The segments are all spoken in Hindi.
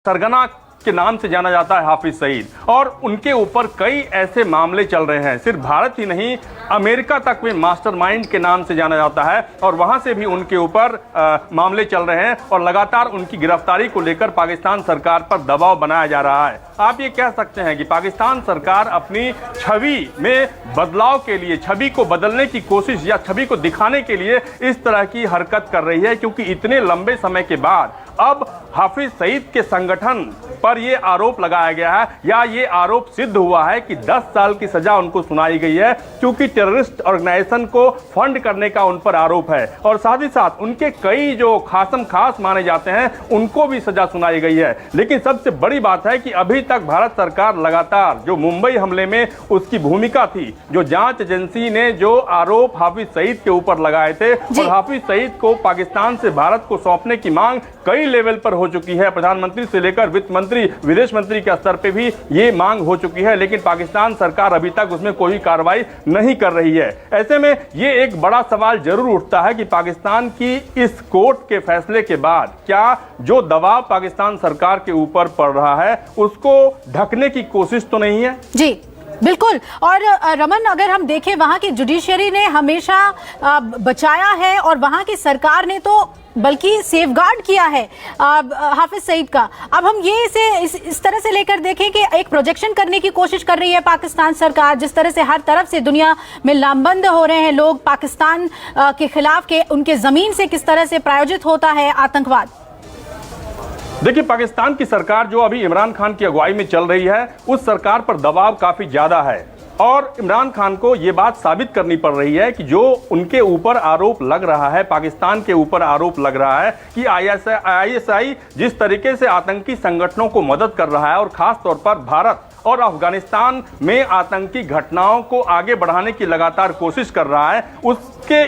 सरगना के नाम से जाना जाता है हाफिज सईद, और उनके ऊपर कई ऐसे मामले चल रहे हैं। सिर्फ भारत ही नहीं, अमेरिका तक में मास्टरमाइंड के नाम से जाना जाता है और वहां से भी उनके ऊपर मामले चल रहे हैं और लगातार उनकी गिरफ्तारी को लेकर पाकिस्तान सरकार पर दबाव बनाया जा रहा है। आप ये कह सकते हैं कि पाकिस्तान सरकार अपनी छवि में बदलाव के लिए, छवि को बदलने की कोशिश या छवि को दिखाने के लिए इस तरह की हरकत कर रही है, क्योंकि इतने लंबे समय के बाद अब हाफिज सईद के संगठन पर यह आरोप लगाया गया है या ये आरोप सिद्ध हुआ है कि 10 साल की सजा उनको सुनाई गई है, क्योंकि टेररिस्ट ऑर्गेनाइजेशन को फंड करने का उन पर आरोप है और साथ ही साथ उनके कई जो खासम खास माने जाते हैं उनको भी सजा सुनाई गई है। लेकिन सबसे बड़ी बात है कि अभी तक भारत सरकार लगातार जो मुंबई हमले में उसकी भूमिका थी, जो जांच एजेंसी ने जो आरोप हाफिज सईद के ऊपर लगाए थे और हाफिज सईद को पाकिस्तान से भारत को सौंपने की मांग कई लेवल पर हो चुकी है। प्रधानमंत्री से लेकर वित्त मंत्री, विदेश मंत्री के स्तर पे भी ये मांग हो चुकी है, लेकिन पाकिस्तान सरकार अभी तक उसमें कोई कार्रवाई नहीं कर रही है। ऐसे में ये एक बड़ा सवाल जरूर उठता है कि पाकिस्तान की इस कोर्ट के फैसले के बाद क्या जो दबाव पाकिस्तान सरकार के ऊपर पड़ रहा है उसको ढकने की कोशिश तो नहीं है? जी बिल्कुल। और रमन, अगर हम देखें, वहां की जुडिशरी ने हमेशा बचाया है और वहां की सरकार ने तो बल्कि सेफगार्ड किया है हाफिज सईद का। अब हम ये इसे इस तरह से लेकर देखें कि एक प्रोजेक्शन करने की कोशिश कर रही है पाकिस्तान सरकार, जिस तरह से हर तरफ से दुनिया में लामबंद हो रहे हैं लोग पाकिस्तान के खिलाफ, के उनके जमीन से किस तरह से प्रायोजित होता है आतंकवाद। देखिए, पाकिस्तान की सरकार जो अभी इमरान खान की अगुवाई में चल रही है, उस सरकार पर दबाव काफी ज्यादा है और इमरान खान को ये बात साबित करनी पड़ रही है कि जो उनके ऊपर आरोप लग रहा है, पाकिस्तान के ऊपर आरोप लग रहा है कि आईएसआई जिस तरीके से आतंकी संगठनों को मदद कर रहा है और खास तौर पर भारत और अफगानिस्तान में आतंकी घटनाओं को आगे बढ़ाने की लगातार कोशिश कर रहा है,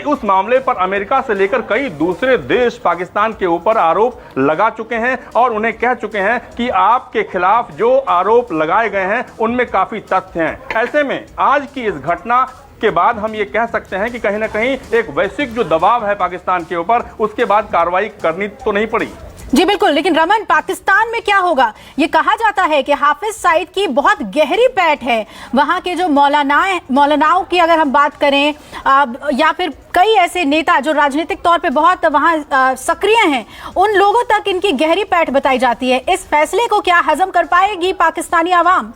उस मामले पर अमेरिका से लेकर कई दूसरे देश पाकिस्तान के ऊपर आरोप लगा चुके हैं और उन्हें कह चुके हैं कि आपके खिलाफ जो आरोप लगाए गए हैं उनमें काफी तथ्य हैं। ऐसे में आज की इस घटना के बाद हम ये कह सकते हैं कि कहीं ना कहीं एक वैश्विक जो दबाव है पाकिस्तान के ऊपर, उसके बाद कार्रवाई करनी तो नहीं पड़ी। जी बिल्कुल। लेकिन रमन, पाकिस्तान में क्या होगा? ये कहा जाता है कि हाफिज सईद की बहुत गहरी पैठ है। वहां के जो मौलानाओं की अगर हम बात करें या फिर कई ऐसे नेता जो राजनीतिक तौर पे बहुत वहां सक्रिय हैं, उन लोगों तक इनकी गहरी पैठ बताई जाती है। इस फैसले को क्या हजम कर पाएगी पाकिस्तानी आवाम?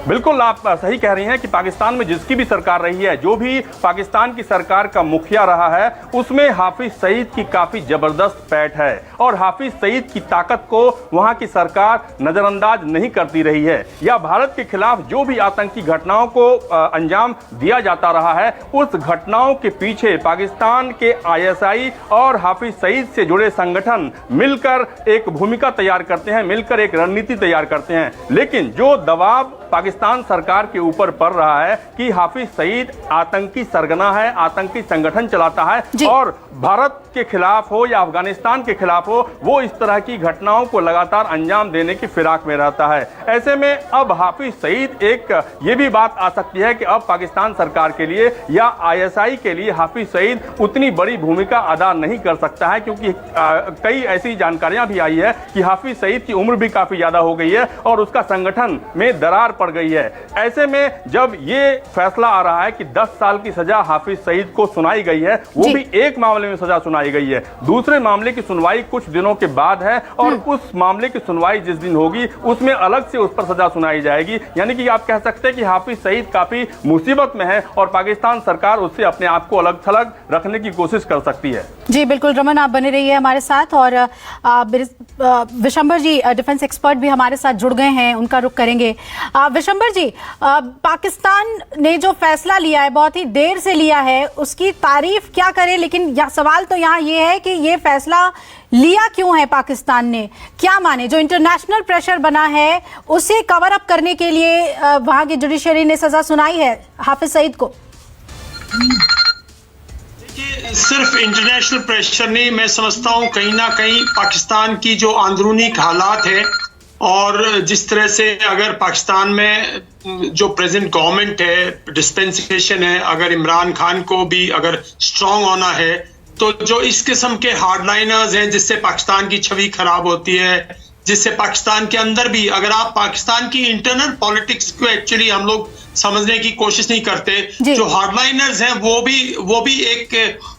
बिल्कुल, आप सही कह रही हैं कि पाकिस्तान में जिसकी भी सरकार रही है, जो भी पाकिस्तान की सरकार का मुखिया रहा है, उसमें हाफिज सईद की काफी जबरदस्त पैठ है और हाफिज सईद की ताकत को वहां की सरकार नजरअंदाज नहीं करती रही है। या भारत के खिलाफ जो भी आतंकी घटनाओं को अंजाम दिया जाता रहा है, उस घटनाओं के पीछे पाकिस्तान के आईएसआई और हाफिज सईद से जुड़े संगठन मिलकर एक भूमिका तैयार करते हैं, मिलकर एक रणनीति तैयार करते हैं। लेकिन जो दबाव पाकिस्तान सरकार के ऊपर पड़ रहा है कि हाफिज सईद आतंकी सरगना है, आतंकी संगठन चलाता है और भारत के खिलाफ हो या अफगानिस्तान के खिलाफ हो, वो इस तरह की घटनाओं को लगातार अंजाम देने की फिराक में रहता है। ऐसे में अब हाफिज सईद, एक ये भी बात आ सकती है कि अब पाकिस्तान सरकार के लिए या आईएसआई के लिए हाफिज सईद उतनी बड़ी भूमिका अदा नहीं कर सकता है, क्योंकि कई ऐसी जानकारियां भी आई है कि हाफिज सईद की उम्र भी काफी ज्यादा हो गई है और उसका संगठन में दरार पड़ गई है। ऐसे में जब ये फैसला आ रहा है कि 10 साल की सजा हाफिज सईद को सुनाई गई है, वो भी एक मामले में सजा सुनाई गई है, दूसरे मामले की सुनवाई कुछ दिनों के बाद है और उस मामले की सुनवाई जिस दिन होगी उसमें अलग से उस पर सजा सुनाई जाएगी। यानी कि आप कह सकते हैं कि हाफिज सईद काफी मुसीबत में है और पाकिस्तान सरकार उससे अपने आप को अलग थलग रखने की कोशिश कर सकती है। जी बिल्कुल रमन, आप बने रहिए हमारे साथ और विशंबर जी, डिफेंस एक्सपर्ट भी हमारे साथ जुड़ गए हैं, उनका रुख करेंगे। विशंबर जी, पाकिस्तान ने जो फैसला लिया है, बहुत ही देर से लिया है, उसकी तारीफ क्या करें, लेकिन सवाल तो यहाँ ये है कि ये फैसला लिया क्यों है पाकिस्तान ने? क्या माने जो इंटरनेशनल प्रेशर बना है उसे कवर अप करने के लिए वहां की जुडिशरी ने सजा सुनाई है हाफिज सईद को? सिर्फ इंटरनेशनल प्रेशर नहीं, मैं समझता हूं कहीं ना कहीं पाकिस्तान की जो अंदरूनी हालात है और जिस तरह से अगर पाकिस्तान में जो प्रेजेंट गवर्नमेंट है, डिस्पेंसेशन है, अगर इमरान खान को भी अगर स्ट्रांग होना है, तो जो इस किस्म के हार्डलाइनर्स हैं जिससे पाकिस्तान की छवि खराब होती है, जिससे पाकिस्तान के अंदर भी, अगर आप पाकिस्तान की इंटरनल पॉलिटिक्स को एक्चुअली हम लोग समझने की कोशिश नहीं करते, जो हार्डलाइनर्स हैं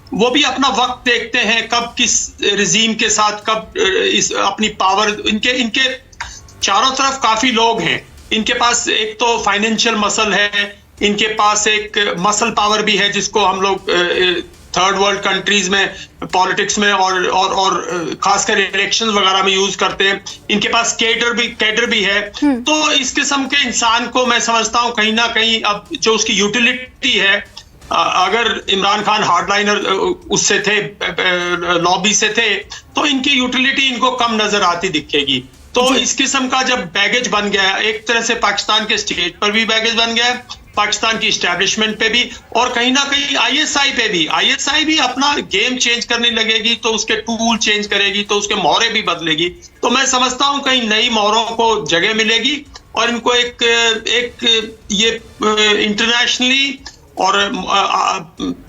वो भी अपना वक्त देखते हैं, कब किस रिजीम के साथ कब अपनी पावर, इनके चारों तरफ काफी लोग हैं, इनके पास एक तो फाइनेंशियल मसल है, इनके पास एक मसल पावर भी है जिसको हम लोग थर्ड वर्ल्ड कंट्रीज में पॉलिटिक्स में और खासकर इलेक्शंस वगैरह में यूज करते हैं, इनके पास कैडर भी है। तो इस किस्म के इंसान को मैं समझता हूं कहीं ना कहीं अब जो उसकी यूटिलिटी है, अगर इमरान खान हार्डलाइनर उससे थे, लॉबी से थे, तो इनकी यूटिलिटी इनको कम नजर आती दिखेगी। तो इस किस्म का जब बैगेज बन गया, एक तरह से पाकिस्तान के स्टेट पर भी बैगेज बन गया, पाकिस्तान की एस्टैब्लिशमेंट पे भी, और कहीं ना कहीं आईएसआई पे भी। आईएसआई भी अपना गेम चेंज करने लगेगी तो उसके टूल चेंज करेगी, तो उसके मोहरे भी बदलेगी। तो मैं समझता हूं कहीं नई मोहरों को जगह मिलेगी और इनको एक ये इंटरनेशनली और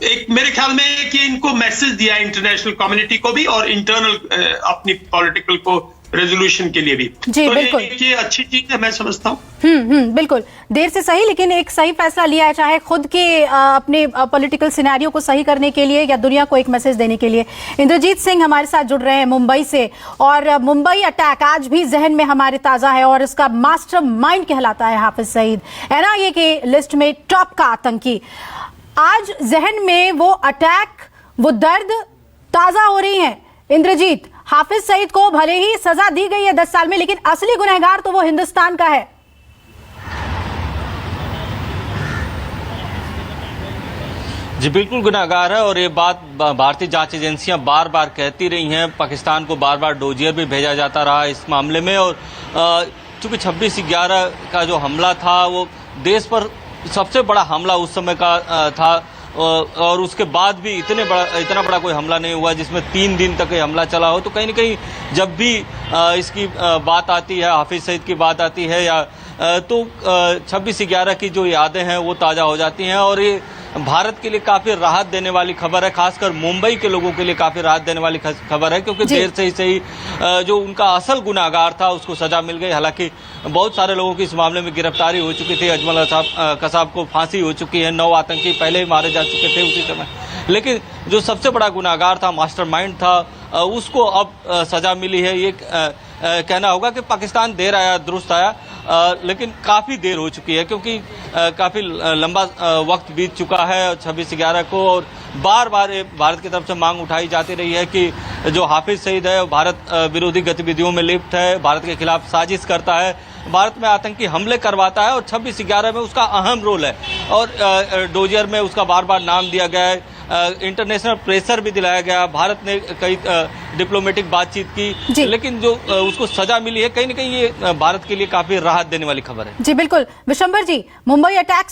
एक मेरे ख्याल में कि इनको मैसेज दिया इंटरनेशनल कम्युनिटी को भी और इंटरनल अपनी पॉलिटिकल को रेजोल्यूशन के लिए भी। जी तो बिल्कुल, ये अच्छी चीज है, मैं समझता हूँ। बिल्कुल, देर से सही लेकिन एक सही फैसला लिया है, चाहे खुद के अपने पॉलिटिकल सिनेरियो को सही करने के लिए या दुनिया को एक मैसेज देने के लिए। इंद्रजीत सिंह हमारे साथ जुड़ रहे हैं मुंबई से, और मुंबई अटैक आज भी जहन में हमारे ताजा है और इसका मास्टरमाइंड कहलाता है हाफिज सईद, एनआईए के लिस्ट में टॉप का आतंकी। आज जहन में वो अटैक, वो दर्द ताजा हो रही है। इंद्रजीत, हाफिज सईद को भले ही सजा दी गई है 10 साल में, लेकिन असली गुनहगार तो वो हिंदुस्तान का है। जी बिल्कुल गुनहगार है, और ये बात भारतीय जांच एजेंसियां बार बार कहती रही हैं। पाकिस्तान को बार बार डोजियर भी भेजा जाता रहा इस मामले में, और चूंकि 26/11 का जो हमला था वो देश पर सबसे बड़ा हमला उस समय का था, और उसके बाद भी इतना बड़ा कोई हमला नहीं हुआ जिसमें 3 दिन तक ये हमला चला हो। तो कहीं ना कहीं जब भी इसकी बात आती है, हाफिज सईद की बात आती है, या तो 26/11 की जो यादें हैं वो ताज़ा हो जाती हैं, और ये भारत के लिए काफी राहत देने वाली खबर है, खासकर मुंबई के लोगों के लिए काफी राहत देने वाली खबर है, क्योंकि देर से ही सही जो उनका असल गुनाहगार था उसको सजा मिल गई। हालांकि बहुत सारे लोगों की इस मामले में गिरफ्तारी हो चुकी थी, अजमल कसाब को फांसी हो चुकी है, 9 आतंकी पहले ही मारे जा चुके थे उसी समय, लेकिन जो सबसे बड़ा गुनाहगार था, मास्टरमाइंड था, उसको अब सजा मिली है। ये कहना होगा कि पाकिस्तान देर आया दुरुस्त आया, लेकिन काफ़ी देर हो चुकी है, क्योंकि काफ़ी लंबा वक्त बीत चुका है 26/11 को, और बार बार भारत की तरफ से मांग उठाई जाती रही है कि जो हाफिज सईद है भारत विरोधी गतिविधियों में लिप्त है, भारत के खिलाफ साजिश करता है, भारत में आतंकी हमले करवाता है, और 26/11 में उसका अहम रोल है, और डोजियर में उसका बार बार नाम दिया गया है, इंटरनेशनल प्रेशर भी दिलाया गया, भारत ने कई डिप्लोमेटिक बातचीत की, लेकिन जो उसको सजा मिली है, कहीं ना कहीं ये भारत के लिए काफी राहत देने वाली खबर है। जी बिल्कुल, विशंबर जी, मुंबई अटैक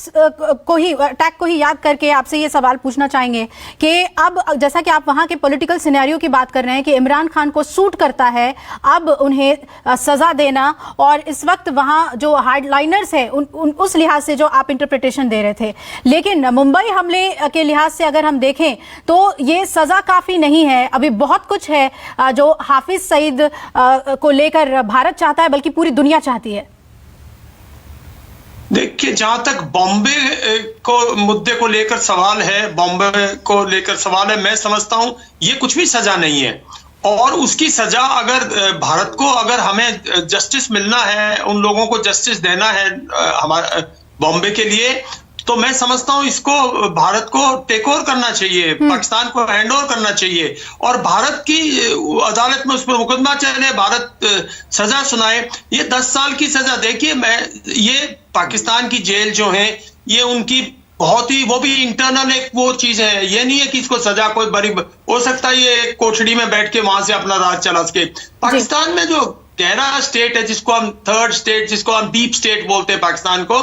को ही याद करके आपसे ये सवाल पूछना चाहेंगे कि अब जैसा कि आप वहां के पॉलिटिकल सिनेरियो की बात कर रहे हैं कि इमरान खान को सूट करता है अब उन्हें सजा देना, और इस वक्त वहां जो हार्डलाइनर्स है उस लिहाज से जो आप इंटरप्रिटेशन दे रहे थे, लेकिन मुंबई हमले के लिहाज से अगर हम देखें तो ये सजा काफी नहीं है, अभी बहुत कुछ है जो हाफिज सईद को लेकर भारत चाहता है, बल्कि पूरी दुनिया चाहती है। देखिए, जहां तक बॉम्बे को मुद्दे को लेकर सवाल है, बॉम्बे को लेकर सवाल है, मैं समझता हूं ये कुछ भी सजा नहीं है, और उसकी सजा अगर भारत को, अगर हमें जस्टिस मिलना है, उन लोगों को जस्टिस देना है हमारे बॉम्बे के लिए, तो मैं समझता हूं इसको भारत को टेक ओवर करना चाहिए, पाकिस्तान को हैंड ओवर करना चाहिए, और भारत की अदालत में उस पर मुकदमा चले, भारत सजा सुनाए। ये 10 साल की सजा, देखिए ये पाकिस्तान की जेल जो है ये उनकी बहुत ही, वो भी इंटरनल एक वो चीज है, ये नहीं है कि इसको सजा कोई बड़ी हो सकता है, ये कोठड़ी में बैठ के वहां से अपना राज चला सके। पाकिस्तान में जो गहरा स्टेट है, जिसको हम थर्ड स्टेट, जिसको हम डीप स्टेट बोलते हैं पाकिस्तान को,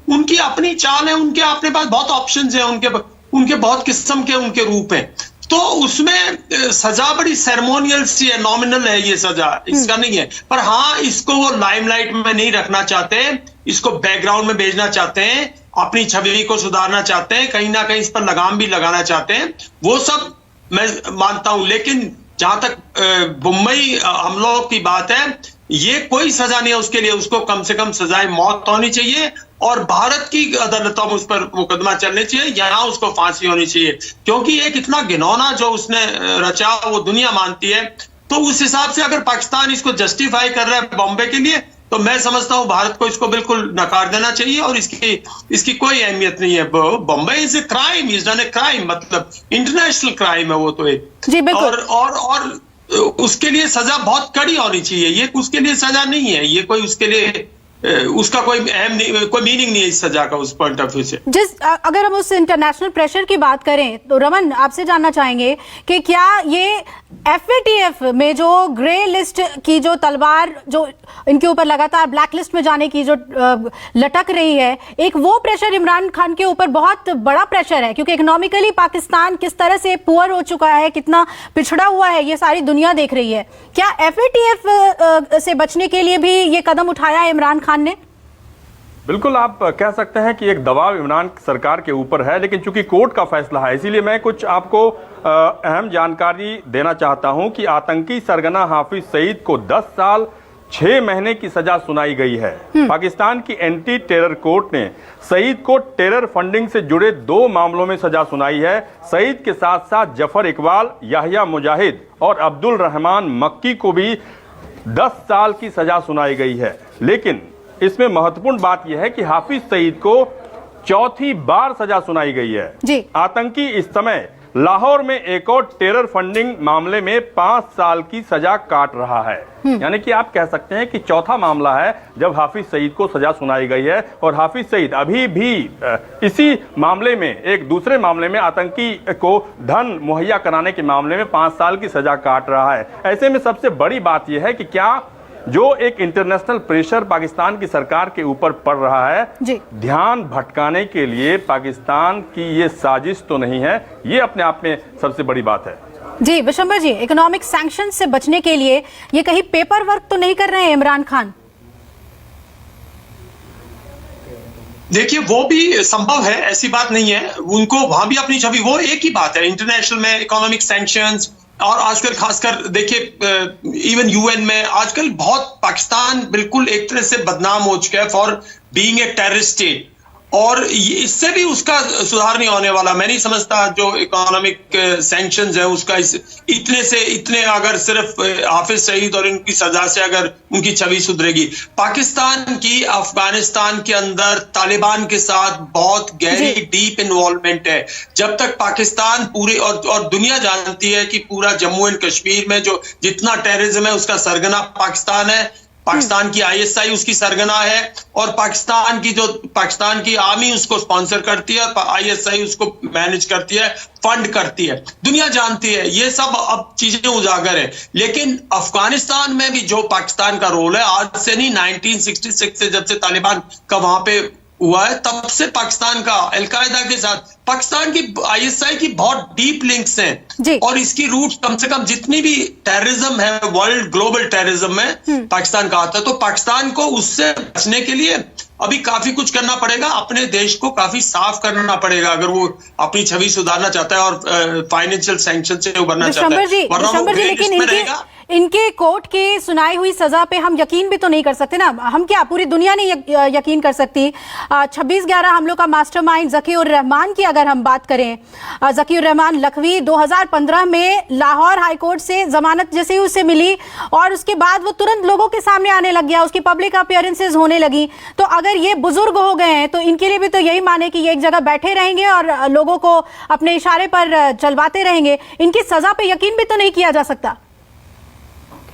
उनकी अपनी चाल है, उनके अपने पास बहुत ऑप्शंस हैं, उनके बहुत किस्म के उनके रूप हैं, तो उसमें सजा बड़ी सेरेमोनियल सी है, नॉमिनल है ये सजा, इसका नहीं है। पर हाँ, इसको वो लाइमलाइट में नहीं रखना चाहते, इसको बैकग्राउंड में भेजना चाहते हैं, अपनी छवि को सुधारना चाहते हैं, कहीं ना कहीं इस पर लगाम भी लगाना चाहते हैं, वो सब मैं मानता हूं। लेकिन जहां तक मुंबई हमलों की बात है, ये कोई सजा नहीं है उसके लिए, उसको कम से कम सजाए मौत होनी चाहिए और भारत की अदालतों में उस पर मुकदमा चलने चाहिए, यहाँ उसको फांसी होनी चाहिए, क्योंकि एक इतना घिनौना जो उसने रचा वो दुनिया मानती है। तो उस हिसाब से अगर पाकिस्तान इसको जस्टिफाई कर रहा है बॉम्बे के लिए, तो मैं समझता हूं भारत को इसको बिल्कुल नकार देना चाहिए और इसकी कोई अहमियत नहीं है। Bombay is a crime, is done a crime, मतलब इंटरनेशनल क्राइम है वो तो एक। जी बिल्कुल। और उसके लिए सजा बहुत कड़ी होनी चाहिए, ये उसके लिए सजा नहीं है, ये कोई उसके लिए उसका कोई अहम नहीं, कोई मीनिंग नहीं है इस सजा का उस पॉइंट ऑफ व्यू से। अगर हम उस इंटरनेशनल प्रेशर की बात करें तो रमन आपसे जानना चाहेंगे कि क्या ये FATF में जो ग्रे लिस्ट की जो तलवार जो इनके ऊपर लगातार ब्लैक लिस्ट में जाने की जो लटक रही है, एक वो प्रेशर इमरान खान के ऊपर बहुत बड़ा प्रेशर है, क्योंकि इकोनॉमिकली पाकिस्तान किस तरह से पुअर हो चुका है, कितना पिछड़ा हुआ है, ये सारी दुनिया देख रही है। क्या FATF से बचने के लिए भी ये कदम उठाया है इमरान खान ने? बिल्कुल, आप कह सकते हैं कि एक दबाव इमरान सरकार के ऊपर है, लेकिन चूंकि कोर्ट का फैसला है इसीलिए मैं कुछ आपको अहम जानकारी देना चाहता हूं कि आतंकी सरगना हाफिज सईद को 10 साल 6 महीने की सजा सुनाई गई है। पाकिस्तान की एंटी टेरर कोर्ट ने सईद को टेरर फंडिंग से जुड़े 2 मामलों में सजा सुनाई है। सईद के साथ साथ जफर इकबाल, याहिया मुजाहिद और अब्दुल रहमान मक्की को भी 10 साल की सजा सुनाई गई है। लेकिन इसमें महत्वपूर्ण बात यह है कि हाफिज सईद को 4थी बार सजा सुनाई गई है जी। आतंकी इस समय लाहौर में एक और टेरर फंडिंग मामले में 5 साल की सजा काट रहा है। यानी कि आप कह सकते हैं कि चौथा मामला है जब हाफिज सईद को सजा सुनाई गई है, और हाफिज सईद अभी भी इसी मामले में, एक दूसरे मामले में आतंकी को धन मुहैया कराने के मामले में 5 साल की सजा काट रहा है। ऐसे में सबसे बड़ी बात यह है कि क्या जो एक इंटरनेशनल प्रेशर पाकिस्तान की सरकार के ऊपर पड़ रहा है, ध्यान भटकाने के लिए पाकिस्तान की ये साजिश तो नहीं है, ये अपने आप में सबसे बड़ी बात है। जी विशंबर जी, इकोनॉमिक सैंक्शन से बचने के लिए ये कहीं पेपर वर्क तो नहीं कर रहे हैं इमरान खान? देखिए वो भी संभव है, ऐसी बात नहीं है, उनको वहां भी अपनी छवि, वो एक ही बात है इंटरनेशनल में इकोनॉमिक सैंक्शंस, और आजकल खासकर देखिए इवन UN में आजकल बहुत पाकिस्तान बिल्कुल एक तरह से बदनाम हो चुका है for being a terrorist state, और इससे भी उसका सुधार नहीं होने वाला। मैं नहीं समझता जो इकोनॉमिक सैंक्शंस है उसका इतने से इतने अगर सिर्फ हाफिज सईद और इनकी सजा से अगर उनकी छवि सुधरेगी। पाकिस्तान की अफगानिस्तान के अंदर तालिबान के साथ बहुत गहरी डीप इन्वॉल्वमेंट है। जब तक पाकिस्तान पूरे और दुनिया जानती है कि पूरा जम्मू एंड कश्मीर में जो जितना टेररिज्म है उसका सरगना पाकिस्तान है, पाकिस्तान की ISI उसकी सरगना है, और पाकिस्तान की आर्मी उसको स्पॉन्सर करती है और ISI उसको मैनेज करती है, फंड करती है। दुनिया जानती है, ये सब अब चीजें उजागर है। लेकिन अफगानिस्तान में भी जो पाकिस्तान का रोल है, आज से नहीं 1966 से जब से तालिबान का वहां पे हुआ है तब से पाकिस्तान का अलकायदा के साथ पाकिस्तान की ISI की बहुत डीप लिंक्स हैं, और इसकी रूट कम से कम जितनी भी टेररिज्म है वर्ल्ड ग्लोबल टेररिज्म में पाकिस्तान का आता है। तो पाकिस्तान को उससे बचने के लिए अभी काफी कुछ करना पड़ेगा, अपने देश को काफी साफ करना पड़ेगा अगर वो अपनी छवि सुधारना चाहता है और फाइनेंशियल सैंक्शन से उभरना चाहता है, वरना वो ग्रे लिस्ट में रहेगा। इनके कोर्ट की सुनाई हुई सजा पे हम यकीन भी तो नहीं कर सकते ना, हम क्या पूरी दुनिया नहीं यकीन कर सकती। 26/11 हमलों का मास्टरमाइंड ज़कीउर रहमान की अगर हम बात करें, ज़कीउर रहमान लखवी 2015 में लाहौर हाई कोर्ट से जमानत जैसे ही उसे मिली और उसके बाद वो तुरंत लोगों के सामने आने लग गया, उसकी पब्लिक अपीयरेंसेस होने लगी। तो अगर ये बुजुर्ग हो गए हैं तो इनके लिए भी तो यही माने कि ये एक जगह बैठे रहेंगे और लोगों को अपने इशारे पर चलवाते रहेंगे, इनकी सजा पे यकीन भी तो नहीं किया जा सकता।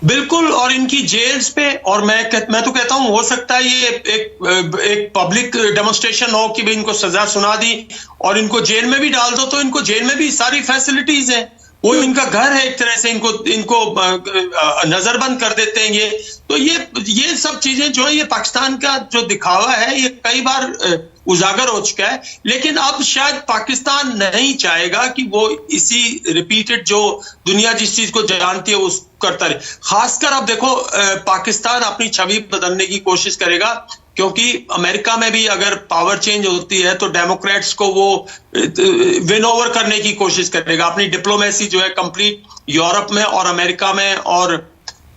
बिल्कुल, और इनकी जेल्स पे, और मैं तो कहता हूं हो सकता है ये एक पब्लिक डेमोन्स्ट्रेशन हो कि भाई इनको सजा सुना दी और इनको जेल में भी डाल दो, तो इनको जेल में भी सारी फैसिलिटीज हैं, वो इनका घर है एक तरह से, इनको नजरबंद कर देते हैं ये। तो ये सब चीजें जो है, ये पाकिस्तान का जो दिखावा है ये कई बार उजागर हो चुका है। लेकिन अब शायद पाकिस्तान नहीं चाहेगा कि वो इसी रिपीटेड जो दुनिया जिस चीज को जानती है वो करता रहे। खासकर अब देखो पाकिस्तान अपनी छवि बदलने की कोशिश करेगा, क्योंकि अमेरिका में भी अगर पावर चेंज होती है तो डेमोक्रेट्स को वो विन ओवर करने की कोशिश करेगा, अपनी डिप्लोमेसी जो है कंप्लीट यूरोप में और अमेरिका में, और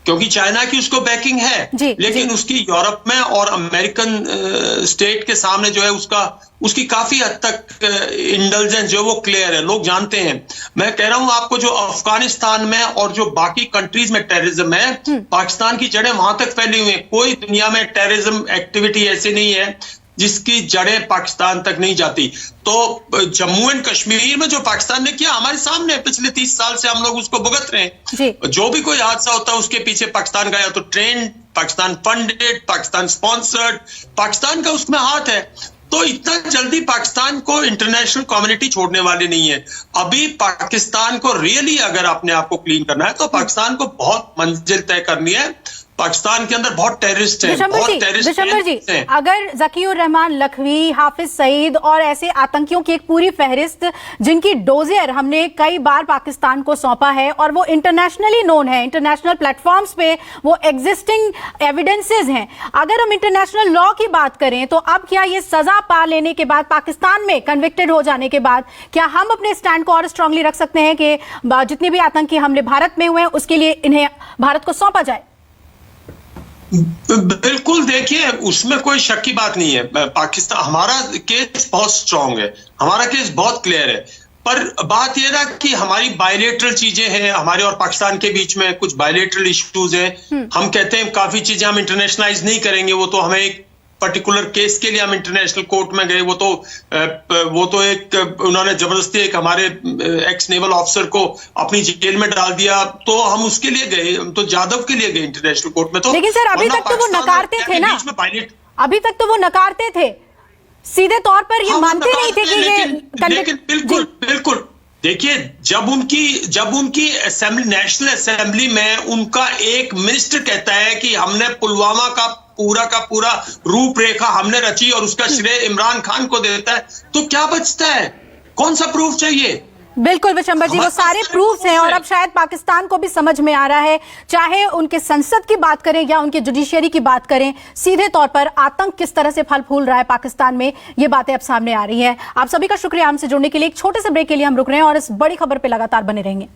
क्योंकि चाइना की उसको बैकिंग है, लेकिन उसकी यूरोप में और अमेरिकन स्टेट के सामने जो है उसकी काफी हद तक इंटेलिजेंस जो वो क्लियर है, लोग जानते हैं। मैं कह रहा हूं आपको, जो अफगानिस्तान में और जो बाकी कंट्रीज में टेररिज्म है, पाकिस्तान की जड़ें वहां तक फैली हुई हैं। कोई दुनिया में टेररिज्म एक्टिविटी ऐसी नहीं है जिसकी जड़ें पाकिस्तान तक नहीं जाती। तो जम्मू एंड कश्मीर में जो पाकिस्तान ने किया हमारे सामने, पिछले 30 साल से हम लोग उसको भुगत रहे हैं। जो भी कोई हादसा होता है उसके पीछे पाकिस्तान का या तो trend, Pakistan funded, Pakistan sponsored, Pakistan का उसमें हाथ है। तो इतना जल्दी पाकिस्तान को इंटरनेशनल कम्युनिटी छोड़ने वाली नहीं है। अभी पाकिस्तान को रियली अगर अपने आप को क्लीन करना है तो पाकिस्तान को बहुत मंजिल तय करनी है। पाकिस्तान के अंदर बहुत टेररिस्ट हैं, विशंबर जी, अगर ज़कीउर रहमान लखवी, हाफिज सईद और ऐसे आतंकियों की एक पूरी फहरिस्त जिनकी डोजियर हमने कई बार पाकिस्तान को सौंपा है और वो इंटरनेशनली नोन है, इंटरनेशनल प्लेटफॉर्म्स पे वो एग्जिस्टिंग एविडेंसेस हैं, अगर हम इंटरनेशनल लॉ की बात करें तो अब क्या ये सजा पा लेने के बाद, पाकिस्तान में कन्विक्टेड हो जाने के बाद, क्या हम अपने स्टैंड को और स्ट्रांगली रख सकते हैं कि जितने भी आतंकी हमले भारत में हुए हैं उसके लिए इन्हें भारत को सौंपा जाए? बिल्कुल, देखिए उसमें कोई शक की बात नहीं है। पाकिस्तान, हमारा केस बहुत स्ट्रांग है, हमारा केस बहुत क्लियर है। पर बात यह ना कि हमारी बायलेटरल चीजें हैं, हमारे और पाकिस्तान के बीच में कुछ बायलेटरल इश्यूज हैं। हम कहते हैं काफी चीजें हम इंटरनेशनलाइज नहीं करेंगे, वो तो हमें एक पर्टिकुलर केस के लिए हम इंटरनेशनल कोर्ट में गए, वो तो एक उन्होंने जबरदस्ती एक हमारे एक्स नेवल ऑफिसर को अपनी जेल में डाल दिया, तो हम उसके लिए गए, तो जाधव के लिए गए इंटरनेशनल कोर्ट में। तो लेकिन सर अभी तक तो वो नकारते थे ना, अभी तक तो वो नकारते थे, सीधे तौर पर ये मानते नहीं थे कि ये। लेकिन बिल्कुल देखिए, जब उनकी असेंबली, नेशनल असेंबली में उनका एक मिनिस्टर कहता है कि हमने पुलवामा का पूरा रूपरेखा हमने रची और उसका श्रेय इमरान खान को देता है, तो क्या बचता है? कौन सा प्रूफ चाहिए? बिल्कुल विशंबर जी, वो सारे प्रूफ्स हैं और अब शायद पाकिस्तान को भी समझ में आ रहा है, चाहे उनके संसद की बात करें या उनके जुडिशियरी की बात करें, सीधे तौर पर आतंक किस तरह से फल फूल रहा है पाकिस्तान में, ये बातें अब सामने आ रही हैं। आप सभी का शुक्रिया हमसे जुड़ने के लिए। एक छोटे से ब्रेक के लिए हम रुक रहे हैं और इस बड़ी खबर पर लगातार बने रहेंगे।